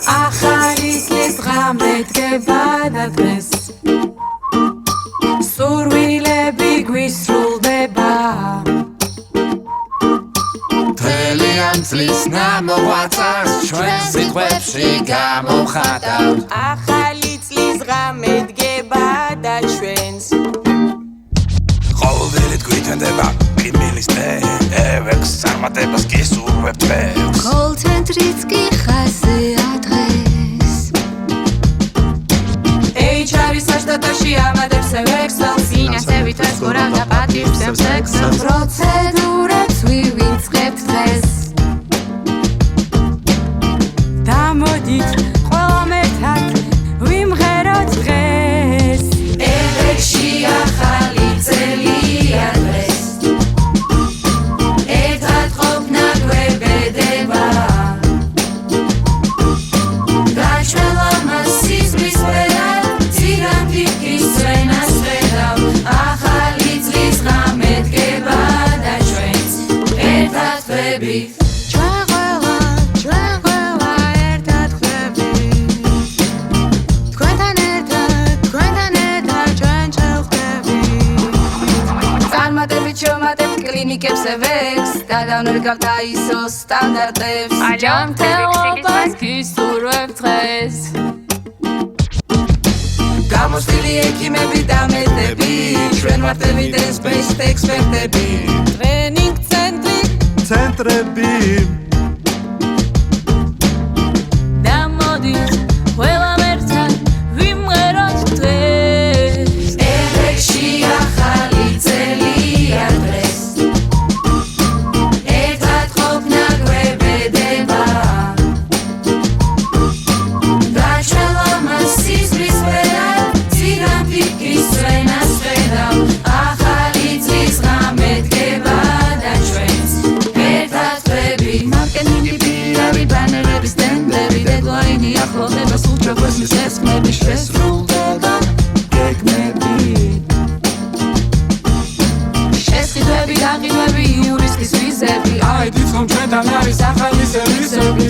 ახალი წლის ღამე დგება და დღეს სურვილები გვისრულდება თელიან წლის ნამოღვაწარს ჩვენ სიტყვებში გამოვხატავთ ახალი წლის ღამე დგება და ჩვენს ყოველდღიურად გვიტანდება კიმილის ევერს წარმატებას გისურვებთ დღეს კოლ-ცენტრიც კი ხაზია დღეს HR-ის აშტატაში ამადებს ევექსელს ფინანსებით ვესხურავ და პატივცემს ექსელს პროცედურებს ვივიწყებთ დღეს დამოდით ყველა მერთად ვიმღეროთ დღეს ევექსში ახალი წელია დღეს ერთად ყოფნა გვებედება გაჩვენა მასის მისვერა ციგან ფიქრის წვენას ხედავ ახალი წლის ღამე დგება და ჩვენს ერთად ხვდებით ჩვენ ყველა ერთად ხვდებით თქვენთან ერთად ჩვენ ჩავხდებით წარმატებით შევმატებთ კლინიკებს ევექს და დავნერგავთ ISO სტანდარტებს ჯანმრთელობას გისურვებთ დღეს გამოსვლილი ექიმები და მედები ჩვენ ვართ evidence-based ექსპერტები ტრენინგ ცენტრები დამოდით ყველა მერთად ვიმღეროთ დღეს ევექსში ახალი წელია დღეს ერთად ყოფნა გვებედება გაჩვენა მასის მისვერა ციგან ფიქრის წვენას ხედავ ახალი წლის ღამე დგება და ჩვენს ერთად ხვდებით მარკეტინგი პირავი ბანერები სტენდები დედლაინი ახლოვდება სულ ჩვენს ესხმები შესრულდება გეგმები შესყიდვები გაყიდვები იურისტის ვიზები აი თვითონ ჩვენთან არის ახალი სერვისები